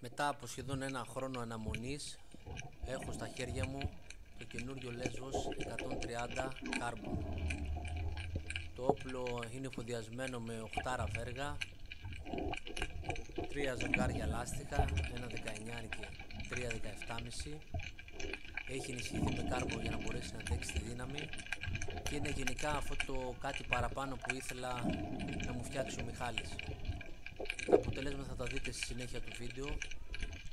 Μετά από σχεδόν ένα χρόνο αναμονής έχω στα χέρια μου το καινούριο Lesvos 130 Carbon. Το όπλο είναι εφοδιασμένο με 8 βέργα, 3 ζευγάρια λάστιχα, ένα 19 και 3 17,5. Έχει ενισχυθεί με κάρμπο για να μπορέσει να αντέξει τη δύναμη και είναι γενικά αυτό το κάτι παραπάνω που ήθελα να μου φτιάξει ο Μιχάλης. Τα αποτελέσματα θα τα δείτε στη συνέχεια του βίντεο.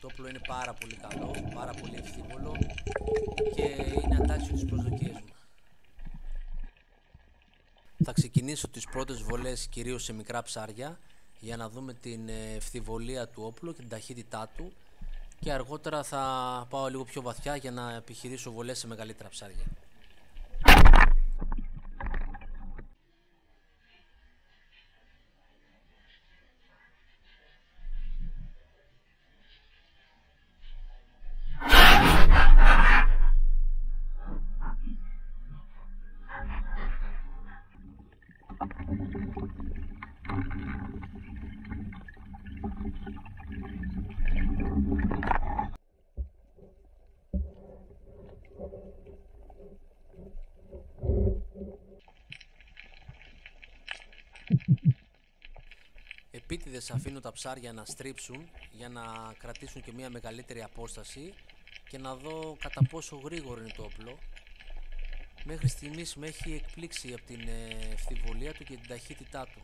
Το όπλο είναι πάρα πολύ καλό, πάρα πολύ ευθύβολο και είναι ατάξιο τις προσδοκίες μου. Θα ξεκινήσω τις πρώτες βολές κυρίως σε μικρά ψάρια για να δούμε την ευθυβολία του όπλου και την ταχύτητά του και αργότερα θα πάω λίγο πιο βαθιά για να επιχειρήσω βολές σε μεγαλύτερα ψάρια. Επίτηδες αφήνω τα ψάρια να στρίψουν για να κρατήσουν και μια μεγαλύτερη απόσταση και να δω κατά πόσο γρήγορο είναι το όπλο. Μέχρι στιγμής με έχει εκπλήξει από την ευθυβολία του και την ταχύτητά του.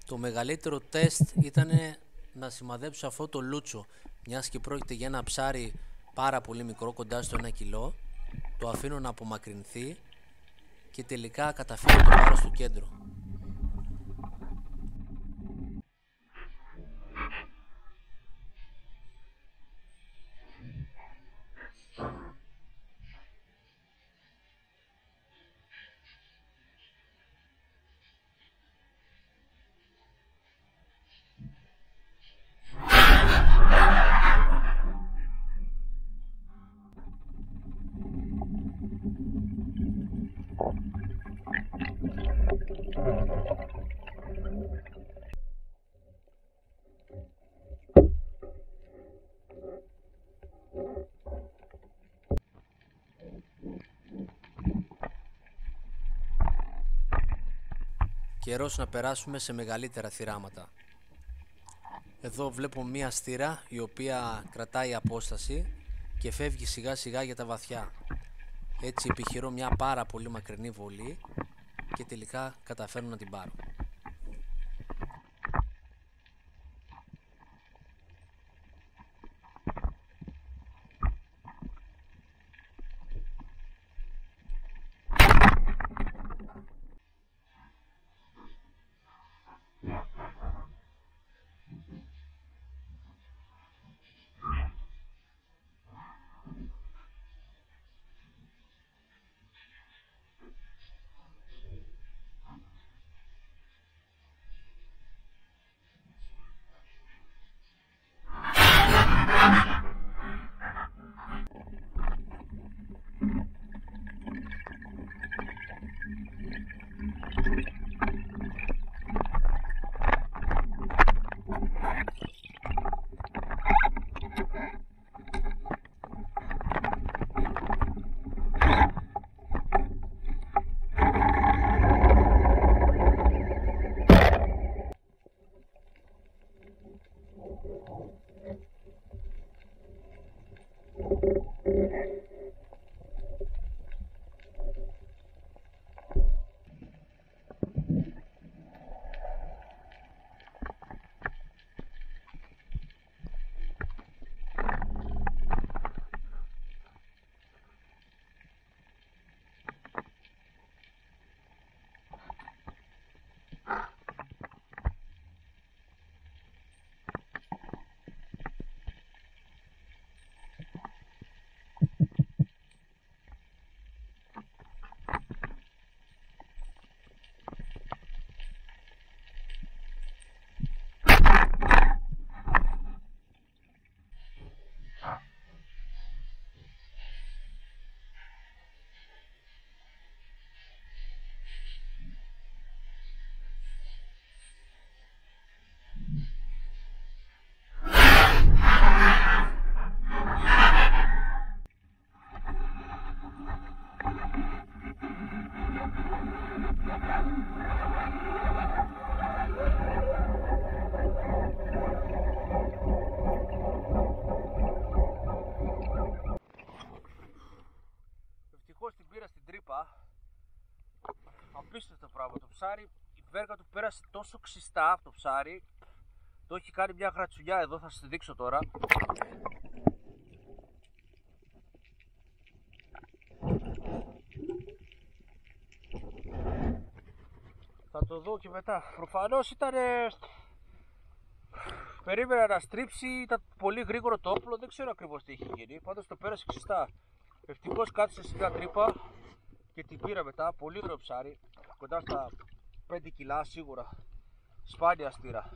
Το μεγαλύτερο τεστ ήταν να σημαδέψω αυτό το λούτσο, μιας και πρόκειται για ένα ψάρι πάρα πολύ μικρό, κοντά στο 1 κιλό. Το αφήνω να απομακρυνθεί και τελικά καταφέρω να το πάρω στο κέντρο. Καιρός να περάσουμε σε μεγαλύτερα θυράματα. Εδώ βλέπω μία στήρα η οποία κρατάει απόσταση και φεύγει σιγά σιγά για τα βαθιά. Έτσι επιχειρώ μια πάρα πολύ μακρινή βολή και τελικά καταφέρνω να την πάρω. πράγμα. Το ψάρι, η βέργα του πέρασε τόσο ξιστά αυτό το ψάρι. Το έχει κάνει μια γρατσουλιά εδώ, θα σας δείξω τώρα. Θα το δω και μετά. Προφανώς ήταν... περίμενα να στρίψει, ήταν πολύ γρήγορο το όπλο, δεν ξέρω ακριβώς τι έχει γίνει. Πάντως το πέρασε ξιστά. Ευτυχώς κάθισε σε μια τρύπα και την πήρα μετά. Πολύ ωραίο ψάρι, κοντά στα 5 κιλά σίγουρα. Σπάνια στήρα.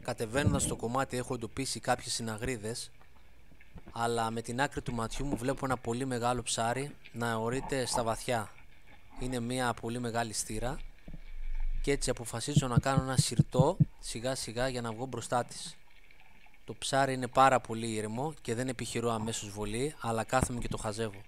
Κατεβαίνοντας στο κομμάτι έχω εντοπίσει κάποιες συναγρίδες, αλλά με την άκρη του ματιού μου βλέπω ένα πολύ μεγάλο ψάρι να αιωρείται στα βαθιά. Είναι μια πολύ μεγάλη στήρα και έτσι αποφασίζω να κάνω ένα συρτό σιγά σιγά για να βγω μπροστά της. Το ψάρι είναι πάρα πολύ ήρεμο και δεν επιχειρώ αμέσως βολή, αλλά κάθομαι και το χαζεύω.